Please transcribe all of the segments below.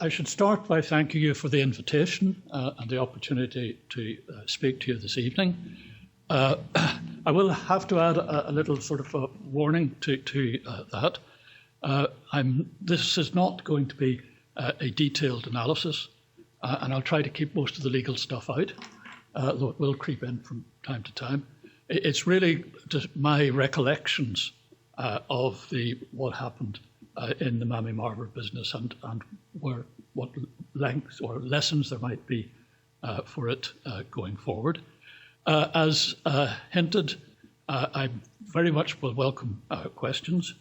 I should start by thanking you for the invitation and the opportunity to speak to you this evening. I will have to add a little sort of a warning to that. This is not going to be a detailed analysis, and I'll try to keep most of the legal stuff out, though it will creep in from time to time. It's really just my recollections of what happened in the Mavi Marmara business and what lengths or lessons there might be for it going forward. As hinted, I very much will welcome questions,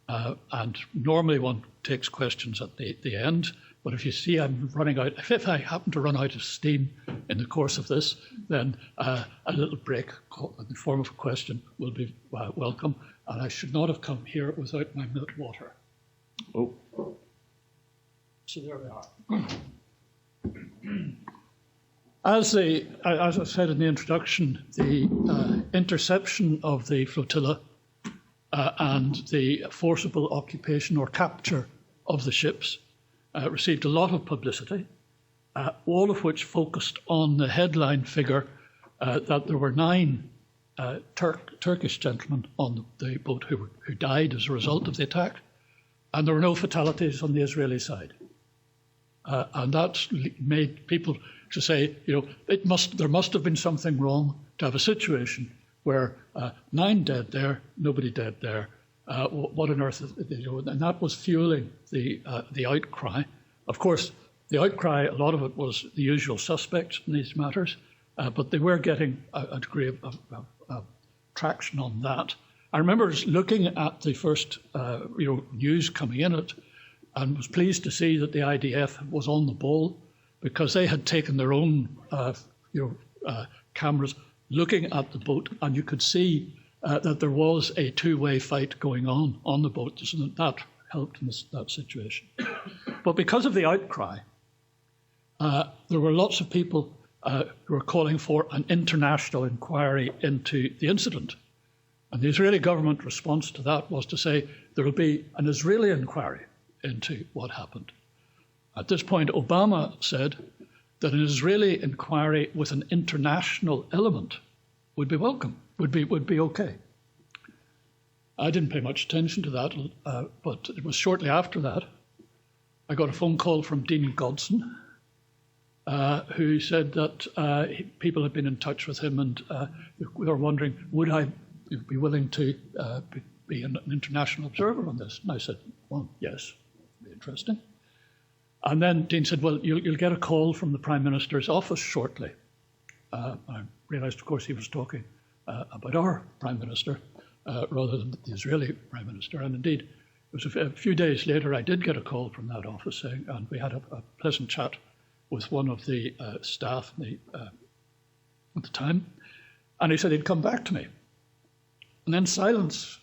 and normally one takes questions at the end, but if you see I'm running out, if I happen to run out of steam in the course of this, then a little break in the form of a question will be welcome, and I should not have come here without my milk water. Oh. So there we are. As I said in the introduction, the interception of the flotilla and the forcible occupation or capture of the ships received a lot of publicity, all of which focused on the headline figure that there were 9 Turkish gentlemen on the boat who died as a result of the attack, and there were no fatalities on the Israeli side. And that made people to say, there must have been something wrong to have a situation where 9 dead there, nobody dead there. What on earth? And that was fueling the outcry. Of course, the outcry, a lot of it was the usual suspects in these matters, but they were getting a degree of traction on that. I remember looking at the first news coming in it, and was pleased to see that the IDF was on the ball, because they had taken their own cameras looking at the boat, and you could see that there was a two-way fight going on the boat, so that helped in that situation. But because of the outcry, there were lots of people who were calling for an international inquiry into the incident. And the Israeli government response to that was to say there will be an Israeli inquiry into what happened. At this point, Obama said that an Israeli inquiry with an international element would be welcome, would be okay. I didn't pay much attention to that, but it was shortly after that I got a phone call from Dean Godson, who said that people had been in touch with him and we were wondering, would I be willing to be an international observer on this? And I said, well, yes, it'd be interesting. And then Dean said, well, you'll get a call from the Prime Minister's office shortly. I realised, of course, he was talking about our Prime Minister rather than the Israeli Prime Minister. And indeed, it was a few days later I did get a call from that office saying, and we had a pleasant chat with one of the staff at the time. And he said he'd come back to me. And then silence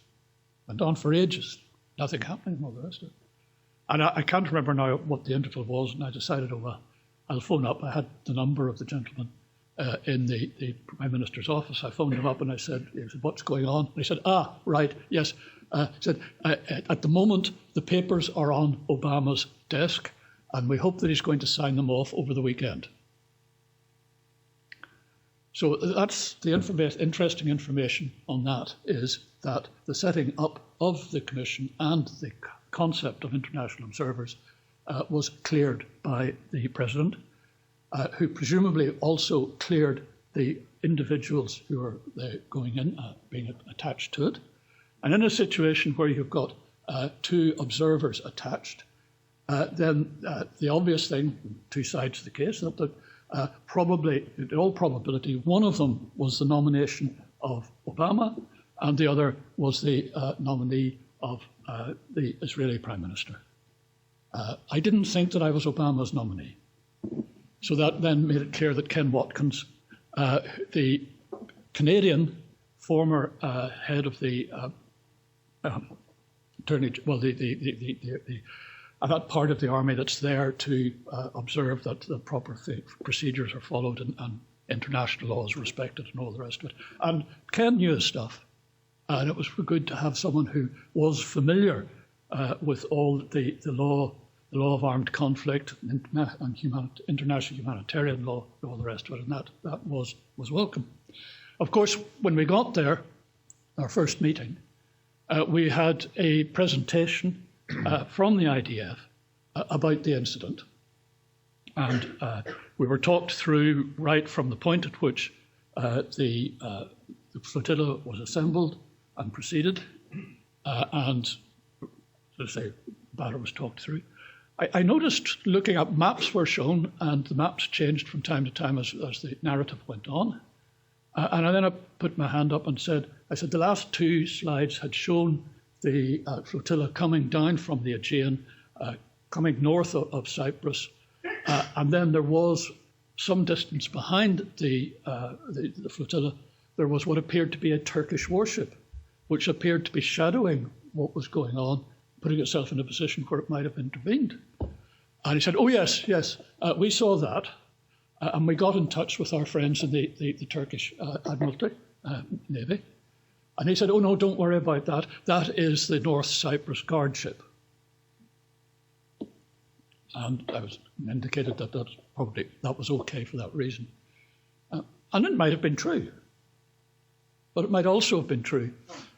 went on for ages, nothing happening and all the rest of it. And I can't remember now what the interval was, and I decided, oh, well, I'll phone up. I had the number of the gentleman in the Prime Minister's office. I phoned him up and I said, what's going on? And he said, right, yes. He said, at the moment, the papers are on Obama's desk, and we hope that he's going to sign them off over the weekend. So that's the interesting information on that, is that the setting up of the commission and the concept of international observers was cleared by the President, who presumably also cleared the individuals who are going in, being attached to it. And in a situation where you've got 2 observers attached, then the obvious thing, 2 sides of the case, that probably, in all probability, one of them was the nomination of Obama, and the other was the nominee of the Israeli Prime Minister. I didn't think that I was Obama's nominee. So that then made it clear that Ken Watkins, the Canadian former head of the that part of the army that's there to observe that the proper procedures are followed and international law is respected and all the rest of it. And Ken knew his stuff. And it was good to have someone who was familiar with all the law the law of armed conflict, and international humanitarian law, and all the rest of it, and that was welcome. Of course, when we got there, our first meeting, we had a presentation from the IDF about the incident, and we were talked through right from the point at which the flotilla was assembled and proceeded, and as I say, the matter was talked through. I noticed, looking up, maps were shown, and the maps changed from time to time as the narrative went on. And then I put my hand up and said, the last two slides had shown the flotilla coming down from the Aegean, coming north of Cyprus, and then there was some distance behind the flotilla, there was what appeared to be a Turkish warship, which appeared to be shadowing what was going on, putting itself in a position where it might have intervened. And he said, oh, yes, we saw that. And we got in touch with our friends in the Turkish Admiralty, Navy. And he said, oh, no, don't worry about that. That is the North Cyprus guard ship. And I was indicated that that was okay for that reason. And it might have been true. But it might also have been true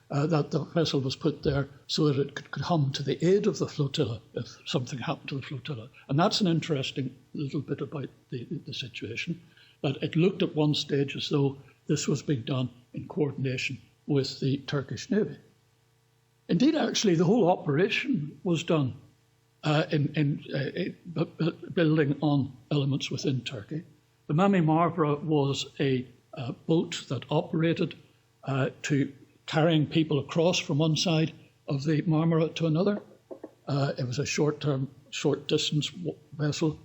that the vessel was put there so that it could come to the aid of the flotilla if something happened to the flotilla. And that's an interesting little bit about the situation, that it looked at one stage as though this was being done in coordination with the Turkish Navy. Indeed, actually, the whole operation was done in building on elements within Turkey. The Mavi Marmara was a boat that operated to carrying people across from one side of the Marmara to another. It was a short distance vessel.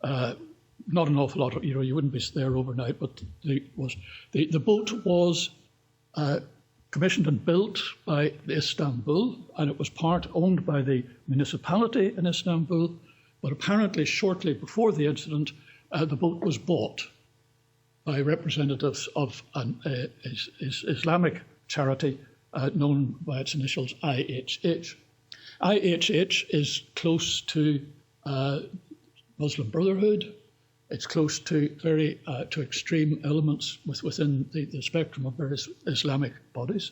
Not an awful lot of, you wouldn't be there overnight, but the boat was commissioned and built by Istanbul, and it was part owned by the municipality in Istanbul, but apparently shortly before the incident, the boat was bought by representatives of an Islamic charity known by its initials IHH. IHH is close to Muslim Brotherhood. It's close to to extreme elements within the spectrum of various Islamic bodies.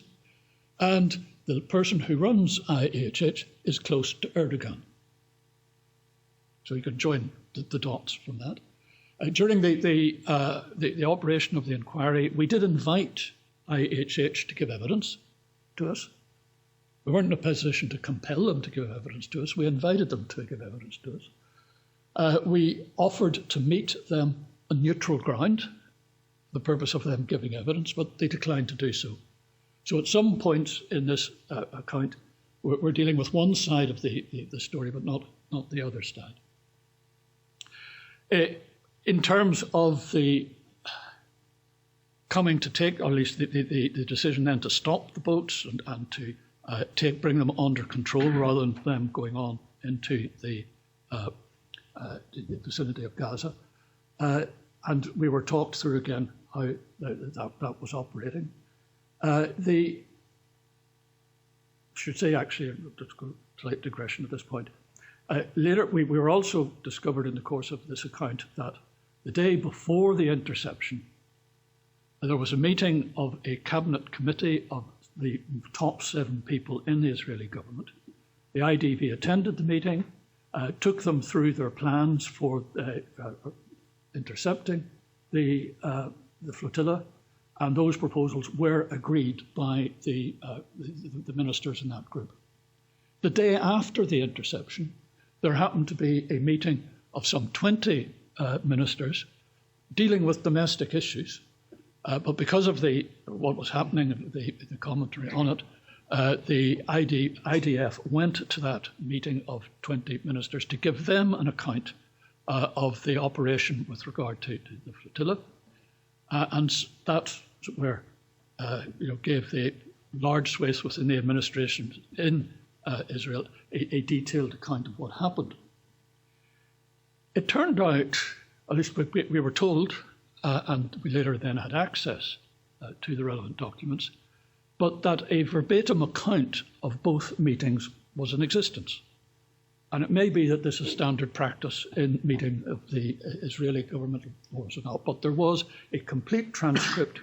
And the person who runs IHH is close to Erdogan. So you can join the dots from that. During the operation of the inquiry, we did invite IHH to give evidence to us. We weren't in a position to compel them to give evidence to us. We invited them to give evidence to us. We offered to meet them on neutral ground, the purpose of them giving evidence, but they declined to do so. So at some point in this account, we're dealing with one side of the story, but not the other side. In terms of the coming to take, or at least the decision then to stop the boats and to bring them under control rather than them going on into the vicinity of Gaza. And we were talked through again how that was operating. I should say, actually, let's go slight digression at this point. Later, we were also discovered in the course of this account that the day before the interception, there was a meeting of a cabinet committee of the top 7 people in the Israeli government. The IDV attended the meeting, took them through their plans for intercepting the flotilla, and those proposals were agreed by the ministers in that group. The day after the interception, there happened to be a meeting of some 20 ministers dealing with domestic issues, but because of what was happening, the commentary on it, the IDF went to that meeting of 20 ministers to give them an account of the operation with regard to the flotilla, and that's where gave the large swathes within the administration in Israel a detailed account of what happened. It turned out, at least we were told, and we later then had access to the relevant documents, but that a verbatim account of both meetings was in existence. and it may be that this is standard practice in meeting of the Israeli governmental force or not, but there was a complete transcript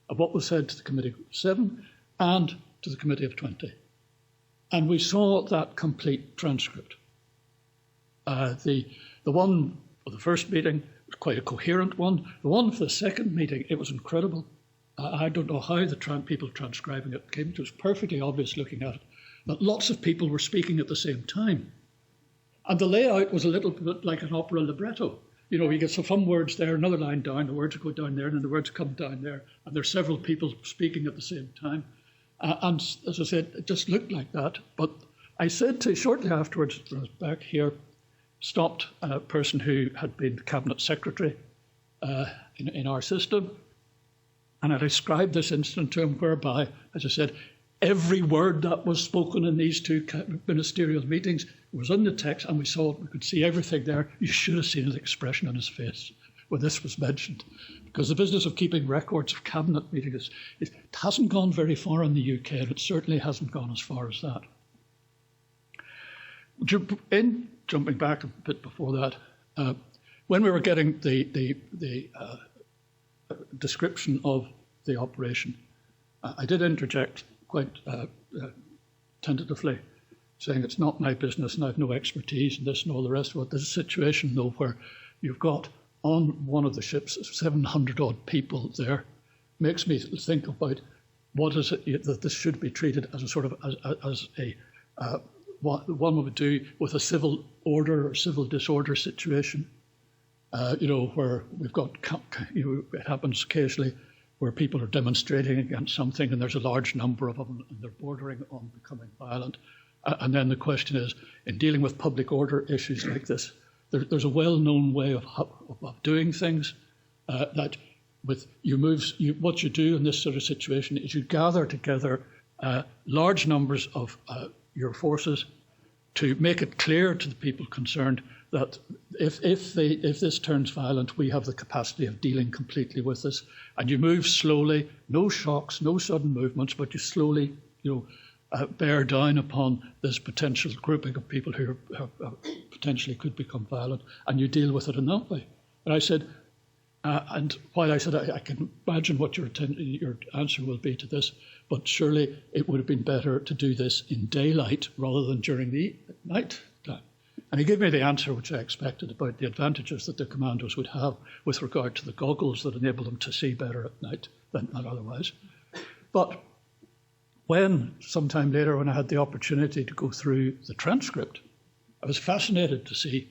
of what was said to the Committee of 7 and to the Committee of 20. And we saw that complete transcript. The one for the first meeting was quite a coherent one. The one for the second meeting, it was incredible. I don't know how the people transcribing it came to. It was perfectly obvious looking at it that lots of people were speaking at the same time. And the layout was a little bit like an opera libretto. You know, you get some words there, another line down, the words go down there, and then the words come down there, and there's several people speaking at the same time. And as I said, it just looked like that. But I said to, shortly afterwards, when I was back here, stopped a person who had been cabinet secretary in our system, and I described this incident to him whereby, as I said, every word that was spoken in these two ministerial meetings was in the text, and we could see everything there. You should have seen the expression on his face when this was mentioned, because the business of keeping records of cabinet meetings, it hasn't gone very far in the UK, and it certainly hasn't gone as far as that. In jumping back a bit before that, when we were getting the description of the operation, I did interject quite tentatively, saying it's not my business and I have no expertise in this and all the rest of it. There's a situation, though, where you've got on one of the ships 700-odd people there. Makes me think about what is it that this should be treated as a sort of what one would do with a civil order or civil disorder situation. Where we've got, it happens occasionally where people are demonstrating against something and there's a large number of them and they're bordering on becoming violent. And then the question is, in dealing with public order issues like this, there's a well-known way of doing things that with what you do in this sort of situation is you gather together large numbers of your forces to make it clear to the people concerned that if this turns violent, we have the capacity of dealing completely with this. And you move slowly, no shocks, no sudden movements, but you slowly, bear down upon this potential grouping of people who potentially could become violent, and you deal with it in that way. And I said, and while I said I can imagine what your answer will be to this, but surely it would have been better to do this in daylight rather than during the night time. And he gave me the answer which I expected about the advantages that the commandos would have with regard to the goggles that enable them to see better at night than otherwise. But when, sometime later, when I had the opportunity to go through the transcript, I was fascinated to see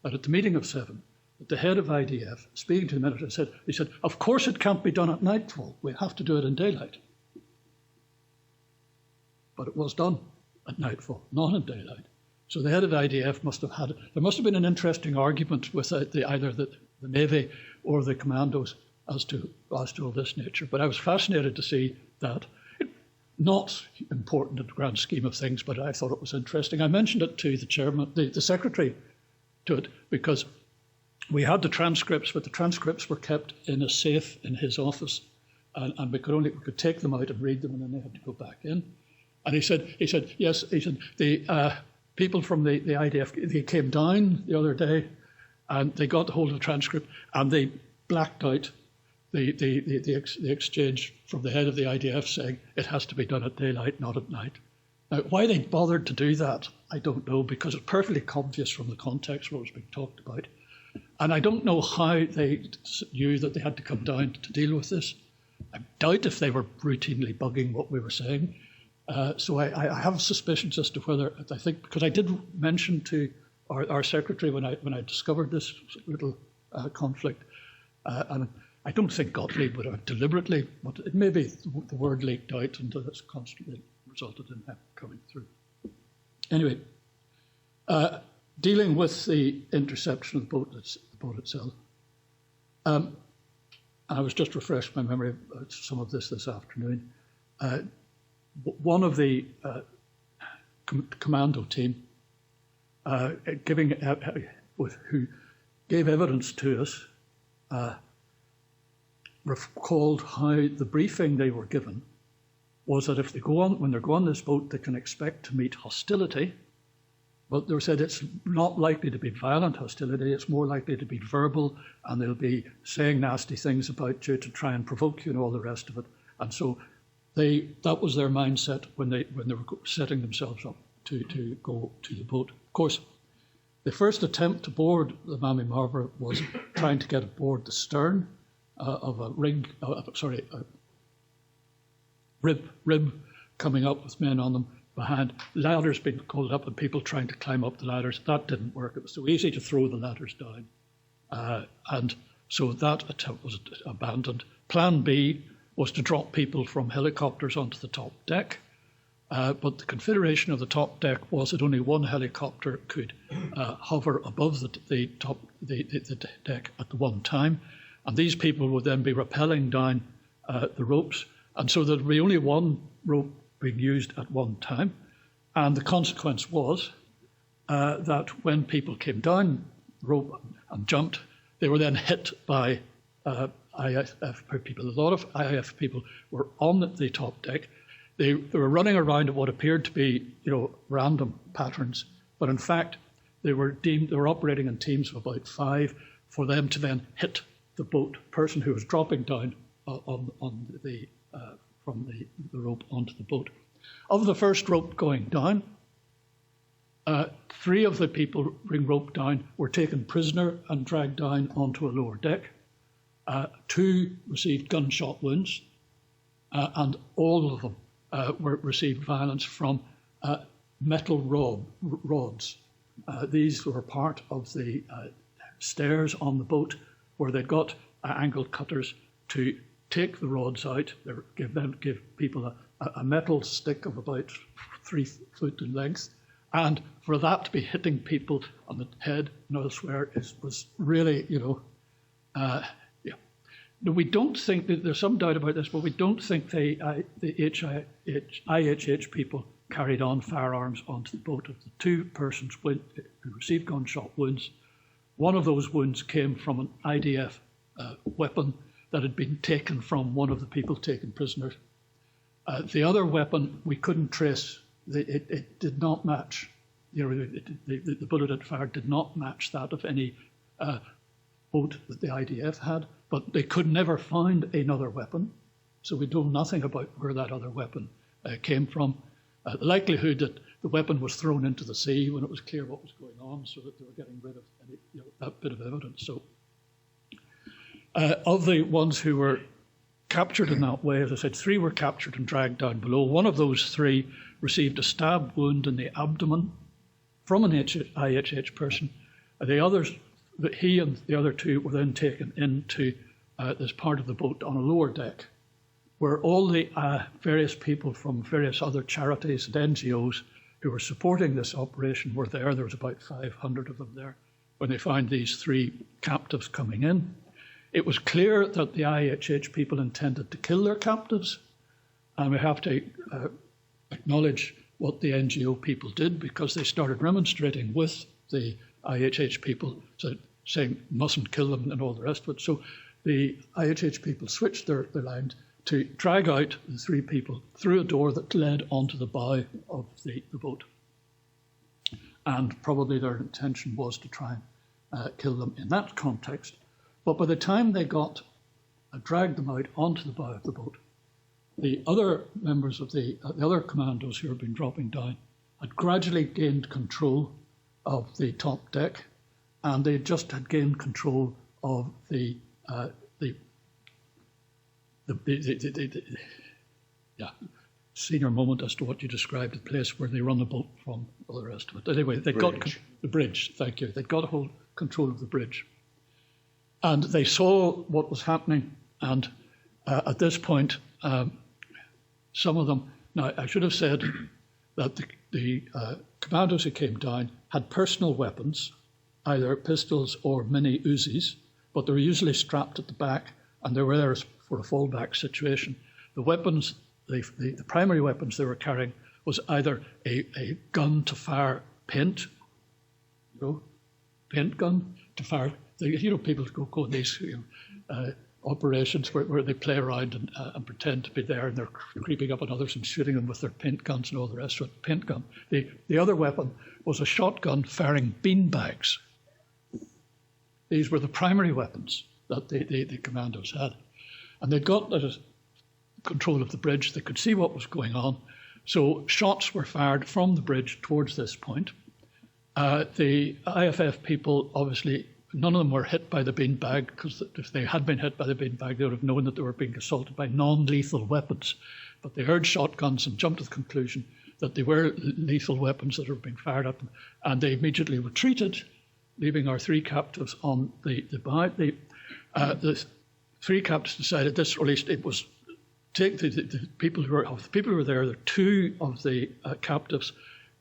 that at the meeting of 7, that the head of IDF, speaking to the minister, he said, of course it can't be done at nightfall. We have to do it in daylight. But it was done at nightfall, not in daylight. So the head of IDF there must have been an interesting argument with either the Navy or the commandos as to all this nature. But I was fascinated to see that. Not important in the grand scheme of things, but I thought it was interesting. I mentioned it to the chairman, the secretary to it, because we had the transcripts, but the transcripts were kept in a safe in his office, and we could take them out and read them, and then they had to go back in. And he said, yes, the people from the IDF, they came down the other day, and they got hold of the transcript, and they blacked out the exchange from the head of the IDF saying it has to be done at daylight, not at night. Now, why they bothered to do that, I don't know, because it's perfectly obvious from the context what was being talked about. And I don't know how they knew that they had to come down to deal with this. I doubt if they were routinely bugging what we were saying. So I have suspicions as to whether, I think, because I did mention to our secretary when I discovered this little conflict, and I don't think Gottlieb would have deliberately, but it may be the word leaked out and it's constantly resulted in that coming through. Anyway, dealing with the interception of the boat itself, I was just refreshed my memory about some of this afternoon. One of the commando team who gave evidence to us recalled how the briefing they were given was that if they when they go on this boat, they can expect to meet hostility, But they said it's not likely to be violent hostility, it's more likely to be verbal, and they'll be saying nasty things about you to try and provoke you and all the rest of it. And so that was their mindset when they were setting themselves up to go to the boat. Of course, the first attempt to board the Mavi Marmara was trying to get aboard the stern of a rib coming up with men on them behind. Ladders being called up and people trying to climb up the ladders. That didn't work. It was so easy to throw the ladders down. And so that attempt was abandoned. Plan B was to drop people from helicopters onto the top deck. But the configuration of the top deck was that only one helicopter could hover above the deck at the one time. And these people would then be rappelling down the ropes. And so there'd be only one rope being used at one time. And the consequence was that when people came down the rope and jumped, they were then hit by IAF people. A lot of IAF people were on the top deck. They were running around at what appeared to be, random patterns, but in fact, they were operating in teams of about 5 for them to then hit the boat person who was dropping down from the rope onto the boat. Of the first rope going down, 3 of the people being roped down were taken prisoner and dragged down onto a lower deck. 2 received gunshot wounds, and all of them received violence from metal rods. These were part of the stairs on the boat where they got angled cutters to take the rods out. They give people a metal stick of about 3 foot in length, and for that to be hitting people on the head and elsewhere was really, We don't think that there's some doubt about this, but we don't think the IHH people carried on firearms onto the boat. Of the 2 persons who received gunshot wounds, one of those wounds came from an IDF weapon that had been taken from one of the people taken prisoners. The other weapon we couldn't trace. It did not match. The bullet it fired did not match that of any boat that the IDF had. But they could never find another weapon, so we know nothing about where that other weapon came from. The likelihood that the weapon was thrown into the sea when it was clear what was going on, so that they were getting rid of that bit of evidence. So, of the ones who were captured in that way, as I said, 3 were captured and dragged down below. One of those 3 received a stab wound in the abdomen from an IHH person. The others. But he and the other 2 were then taken into this part of the boat on a lower deck, where all the various people from various other charities and NGOs who were supporting this operation were there. There was about 500 of them there when they found these 3 captives coming in. It was clear that the IHH people intended to kill their captives, and we have to acknowledge what the NGO people did, because they started remonstrating with the IHH people, saying mustn't kill them and all the rest of it. So the IHH people switched their lines to drag out the 3 people through a door that led onto the bow of the boat. And probably their intention was to try and kill them in that context. But by the time they dragged them out onto the bow of the boat, the other members of the other commandos who had been dropping down had gradually gained control of the top deck, and they just had gained control of the senior moment as to what you described, the place where they run the boat from, all the rest of it. Anyway, they got the bridge. Thank you. They got hold control of the bridge, and they saw what was happening. And at this point, some of them. Now, I should have said that the commandos who came down had personal weapons, either pistols or mini Uzis, but they were usually strapped at the back, and they were there for a fallback situation. The weapons, the primary weapons they were carrying was either a gun to fire paint, paint gun to fire. People go these operations where they play around and pretend to be there, and they're creeping up on others and shooting them with their paint guns and all the rest of it. Paint gun. The other weapon was a shotgun firing beanbags. These were the primary weapons that the commandos had. And they'd got control of the bridge. They could see what was going on. So shots were fired from the bridge towards this point. The IFF people, obviously, none of them were hit by the beanbag, because if they had been hit by the beanbag, they would have known that they were being assaulted by non-lethal weapons. But they heard shotguns and jumped to the conclusion that they were lethal weapons that were being fired at them. And they immediately retreated, leaving our 3 captives on the bow. The 3 captives decided this, or at least it was, take the people who were there, 2 of the captives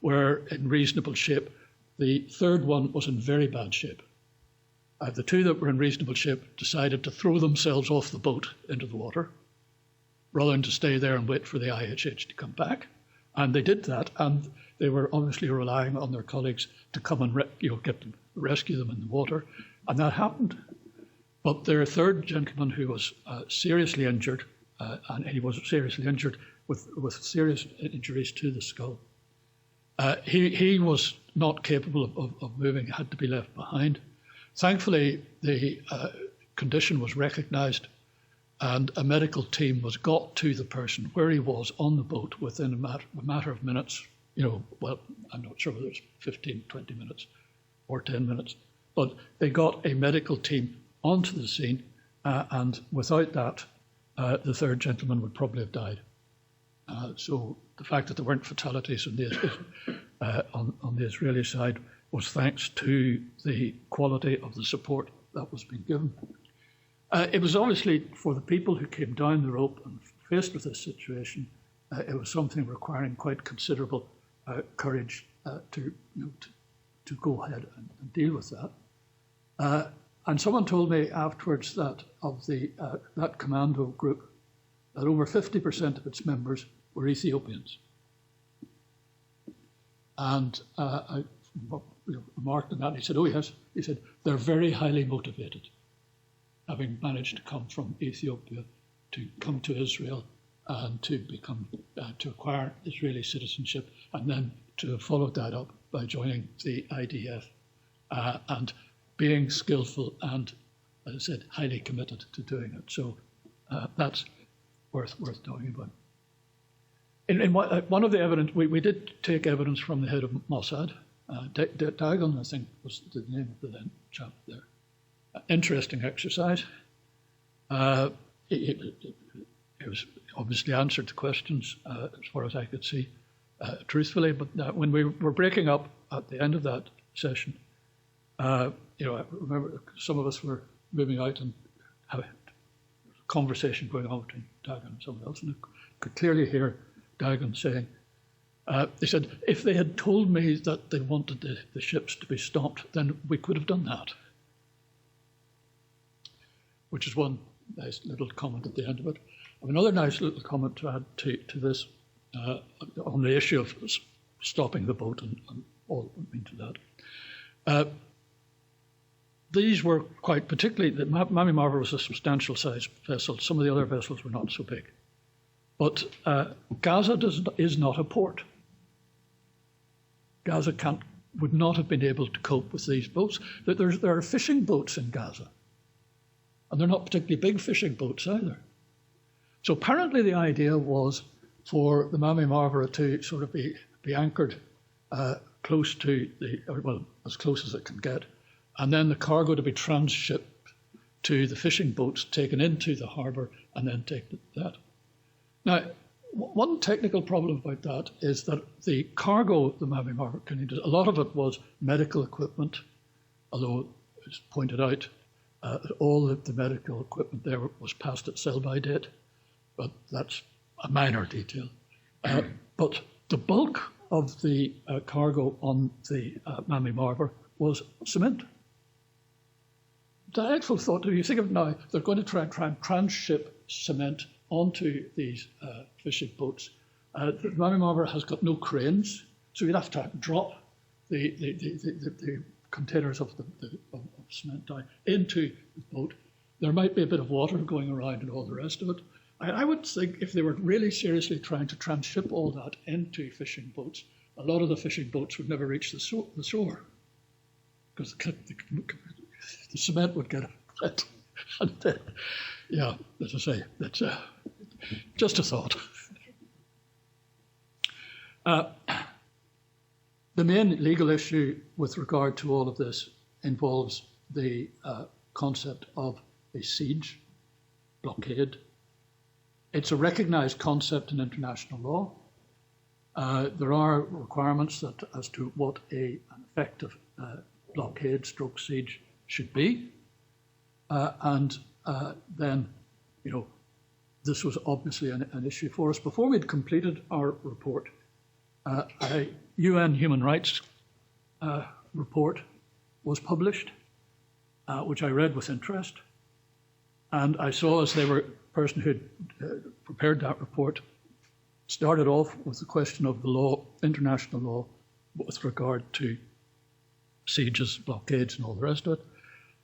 were in reasonable shape. The third one was in very bad shape. The 2 that were in reasonable shape decided to throw themselves off the boat into the water, rather than to stay there and wait for the IHH to come back. And they did that, and they were obviously relying on their colleagues to come and rescue them in the water, and that happened. But their third gentleman, who was seriously injured, and he was seriously injured with serious injuries to the skull, he was not capable of moving, had to be left behind. Thankfully, the condition was recognised, and a medical team was got to the person where he was on the boat within a matter of minutes. Well, I'm not sure whether it's 15, 20 minutes or 10 minutes, but they got a medical team onto the scene, and without that, the third gentleman would probably have died. So the fact that there weren't fatalities on the Israeli side was thanks to the quality of the support that was being given. It was obviously, for the people who came down the rope and faced with this situation, it was something requiring quite considerable courage to go ahead and deal with that. And someone told me afterwards that of that commando group, that over 50% of its members were Ethiopians. And I remarked on that. He said, "Oh yes," he said, "they're very highly motivated, having managed to come from Ethiopia to come to Israel and to acquire Israeli citizenship, and then to have followed that up by joining the IDF and being skillful and, as I said, highly committed to doing it." So that's worth talking about. In one of the evidence, we did take evidence from the head of Mossad. Dagon, I think, was the name of the then chap there. Interesting exercise. It was obviously answered the questions as far as I could see, truthfully. But when we were breaking up at the end of that session, I remember some of us were moving out and having a conversation going on between Dagon and someone else, and I could clearly hear Dagon saying, they said, "If they had told me that they wanted the ships to be stopped, then we could have done that." Which is one nice little comment at the end of it. I have another nice little comment to add to this on the issue of stopping the boat and all into that. These were quite, particularly, the Mavi Marmara was a substantial sized vessel. Some of the other vessels were not so big. But Gaza is not a port. Gaza would not have been able to cope with these boats. There are fishing boats in Gaza, and they're not particularly big fishing boats either. So apparently the idea was for the Mavi Marmara to sort of be anchored close to as close as it can get, and then the cargo to be transshipped to the fishing boats taken into the harbour and then taken that. Now, one technical problem about that is that the cargo the Mavi Marmara contained, a lot of it was medical equipment, although it's pointed out all the medical equipment there was past its sell-by date, but that's a minor detail. But the bulk of the cargo on the Mavi Marmara was cement. Delightful thought. If you think of it now, they're going to try and transship cement onto these fishing boats. The Mavi Marmara has got no cranes, so you'd have to drop the containers of cement down into the boat, There might be a bit of water going around and all the rest of it. I would think if they were really seriously trying to transship all that into fishing boats, a lot of the fishing boats would never reach the shore because the cement would get wet. And, yeah, as I say, that's just a thought. The main legal issue with regard to all of this involves the concept of a siege, blockade. It's a recognised concept in international law. There are requirements as to what an effective blockade stroke siege should be. And then, this was obviously an issue for us. Before we'd completed our report, a UN human rights report was published, which I read with interest. And I saw as the person who had prepared that report started off with the question of the law, international law, with regard to sieges, blockades, and all the rest of it,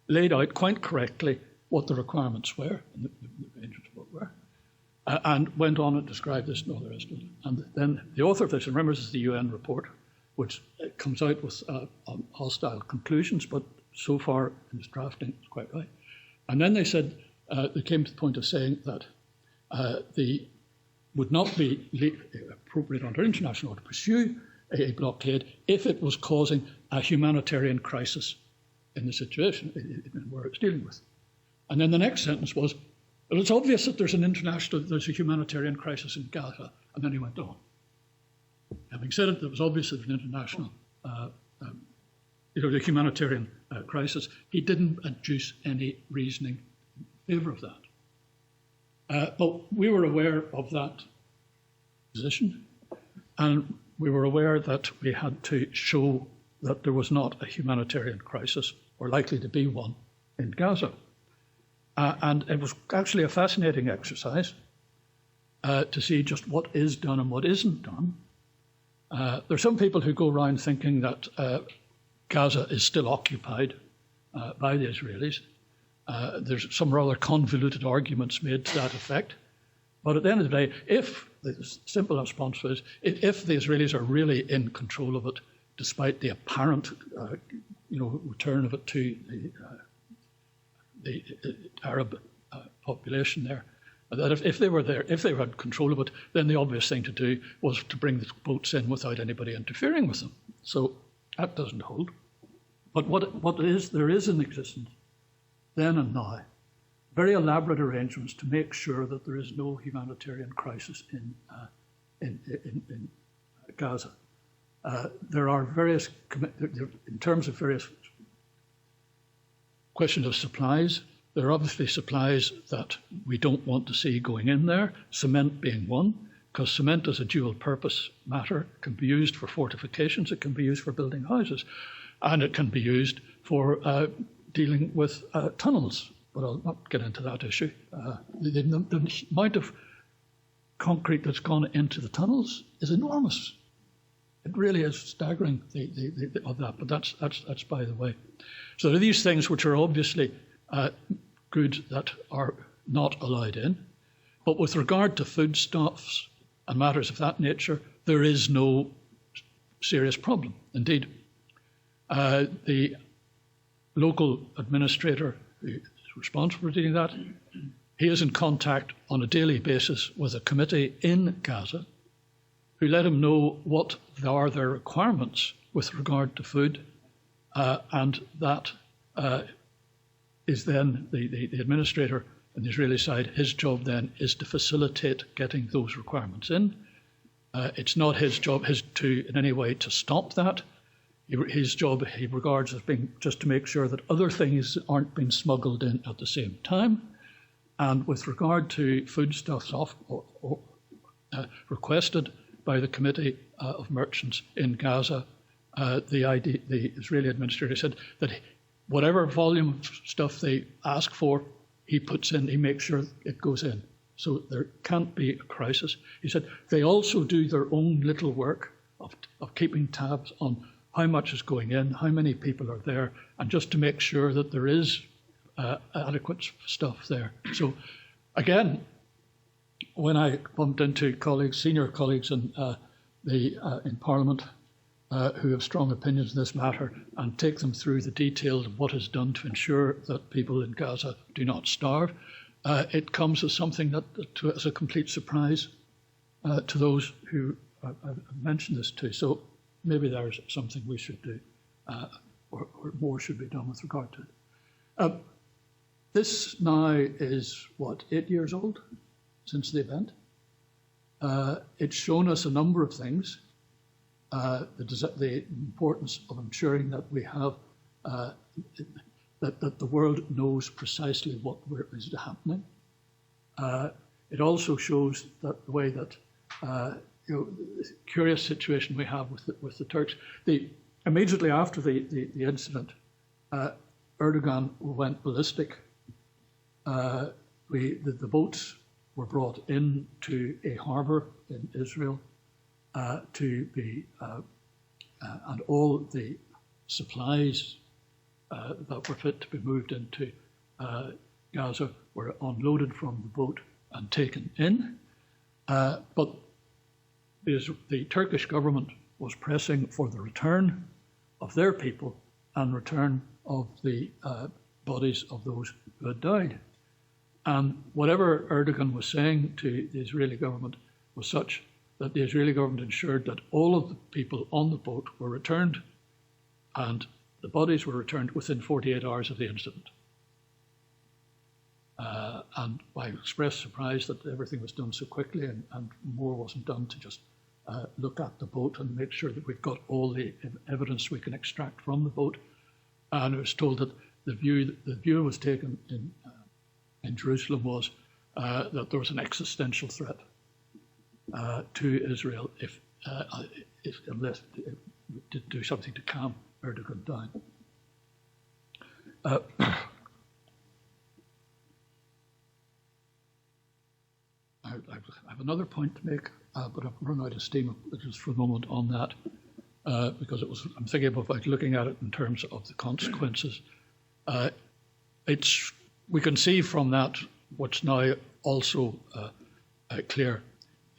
laid out quite correctly what the requirements were, and the ranges of what were, and went on and described this and all the rest of it. And then the author of this, and remember this is the UN report, which comes out with hostile conclusions, but so far in its drafting, it's quite right. And then they said, they came to the point of saying that they would not be appropriate under international law to pursue a blockade if it was causing a humanitarian crisis in the situation where it's dealing with. And then the next sentence was, well, it's obvious that there's a humanitarian crisis in Gaza. And then he went on. Having said it, it was obvious that there's an international, the humanitarian crisis. He didn't adduce any reasoning in favour of that. But we were aware of that position, and we were aware that we had to show that there was not a humanitarian crisis, or likely to be one, in Gaza. And it was actually a fascinating exercise to see just what is done and what isn't done. There are some people who go around thinking that Gaza is still occupied by the Israelis. There's some rather convoluted arguments made to that effect. But at the end of the day, if the simple response is, if the Israelis are really in control of it, despite the apparent return of it to the Arab population there, that if they were there, if they had control of it, then the obvious thing to do was to bring the boats in without anybody interfering with them. So that doesn't hold. But there is in existence, then and now, very elaborate arrangements to make sure that there is no humanitarian crisis in Gaza. There are various, in terms of various questions of supplies, there are obviously supplies that we don't want to see going in there, cement being one, because cement is a dual purpose matter. It can be used for fortifications, it can be used for building houses, and it can be used for dealing with tunnels. But I'll not get into that issue. The amount of concrete that's gone into the tunnels is enormous. It really is staggering of that, but that's by the way. So there are these things which are obviously good that are not allowed in. But with regard to foodstuffs and matters of that nature, there is no serious problem. Indeed, the local administrator who is responsible for doing that, he is in contact on a daily basis with a committee in Gaza who let him know what are their requirements with regard to food, and that is then the administrator on the Israeli side, his job then is to facilitate getting those requirements in. It's not his job to in any way to stop that. His job he regards as being just to make sure that other things aren't being smuggled in at the same time. And with regard to foodstuffs requested by the Committee of Merchants in Gaza, the Israeli administrator said that whatever volume of stuff they ask for, he puts in, he makes sure it goes in. So there can't be a crisis. He said they also do their own little work of keeping tabs on how much is going in, how many people are there, and just to make sure that there is adequate stuff there. So again, when I bumped into colleagues, senior colleagues in Parliament who have strong opinions in this matter and take them through the details of what is done to ensure that people in Gaza do not starve, it comes as something that as a complete surprise to those who I've mentioned this to. So maybe there's something we should do, or more should be done with regard to it. This now is, 8 years old since the event. It's shown us a number of things. The importance of ensuring that we have that the world knows precisely what is happening. It also shows that the way that the curious situation we have with the Turks. Immediately after the incident, Erdogan went ballistic. The boats were brought into a harbour in Israel to be, and all the supplies that were fit to be moved into Gaza were unloaded from the boat and taken in. But the Turkish government was pressing for the return of their people and return of the bodies of those who had died. And whatever Erdogan was saying to the Israeli government was such that the Israeli government ensured that all of the people on the boat were returned and the bodies were returned within 48 hours of the incident. And I expressed surprise that everything was done so quickly and more wasn't done to just look at the boat and make sure that we've got all the evidence we can extract from the boat. And I was told that the view was taken in Jerusalem was that there was an existential threat to Israel unless it did do something to calm Erdogan down. I have another point to make, but I've run out of steam just for a moment on that because I'm thinking about looking at it in terms of the consequences. We can see from that what's now also clear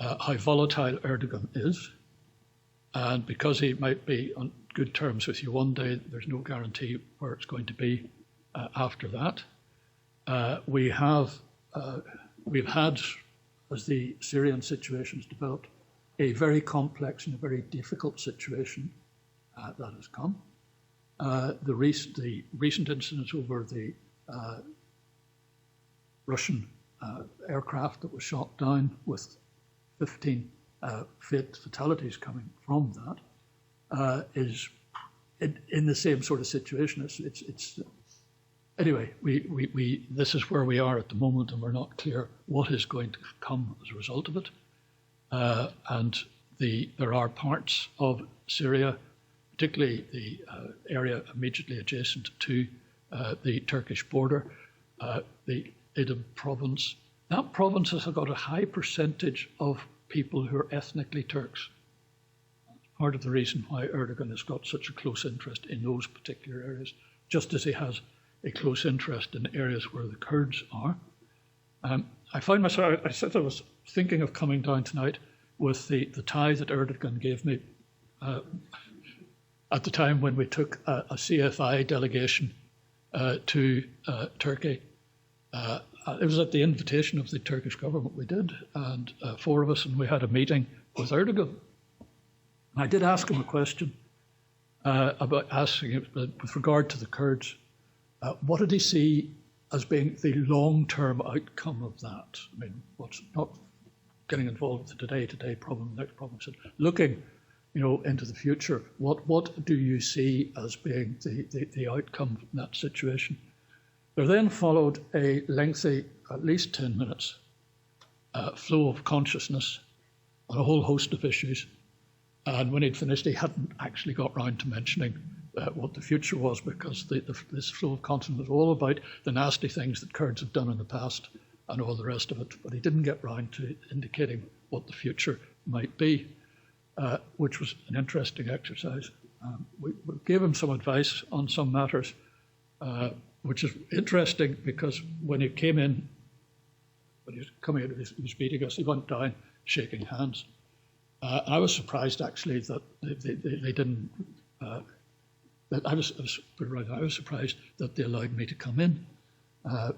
how volatile Erdogan is, and because he might be on good terms with you one day, there's no guarantee where it's going to be after that. We've had, as the Syrian situation has developed, a very complex and a very difficult situation that has come. The recent incidents over the Russian aircraft that was shot down with 15 fatalities coming from that is in the same sort of situation. Anyway, this is where we are at the moment, and we're not clear what is going to come as a result of it. And there are parts of Syria, particularly the area immediately adjacent to the Turkish border, the Idlib province. That province has got a high percentage of people who are ethnically Turks. That's part of the reason why Erdogan has got such a close interest in those particular areas, just as he has a close interest in areas where the Kurds are. I find myself, I said I was thinking of coming down tonight with the tie that Erdogan gave me at the time when we took a CFI delegation to Turkey. It was at the invitation of the Turkish government we did, and 4 of us, and we had a meeting with Erdogan. I did ask him a question about asking him with regard to the Kurds, what did he see as being the long-term outcome of that? I mean, what's not getting involved with the day-to-day problem, the next problem, so looking, into the future, what do you see as being the outcome from that situation? There then followed a lengthy, at least 10 minutes, flow of consciousness on a whole host of issues. And when he'd finished, he hadn't actually got round to mentioning what the future was, because this flow of consciousness was all about the nasty things that Kurds have done in the past and all the rest of it. But he didn't get round to indicating what the future might be, which was an interesting exercise. We gave him some advice on some matters. which is interesting because when he came in, when he was coming out, he was meeting us, he went down shaking hands. I was surprised actually that they didn't. I was surprised that they allowed me to come in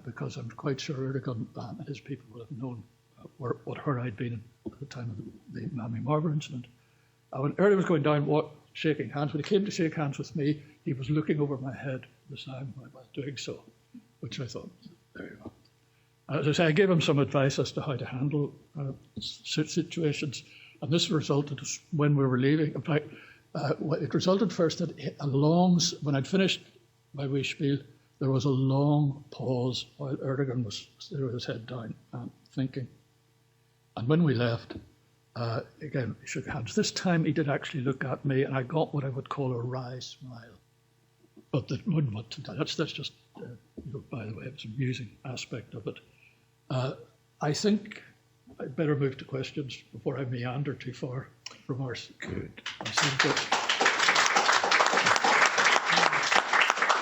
because I'm quite sure Erdogan and his people would have known what hurt I'd been in at the time of the Mavi Marmara incident. When Erdogan was going down, shaking hands, when he came to shake hands with me, he was looking over my head at the time when I was doing so, which I thought, there you go. As I say, I gave him some advice as to how to handle situations, and this resulted when we were leaving. In fact, it resulted first that when I'd finished my wee spiel, there was a long pause while Erdogan was sitting with his head down and thinking. And when we left, again, he shook hands. This time he did actually look at me, and I got what I would call a wry smile. But that's just, by the way, it's an amusing aspect of it. I think I'd better move to questions before I meander too far from our. Good.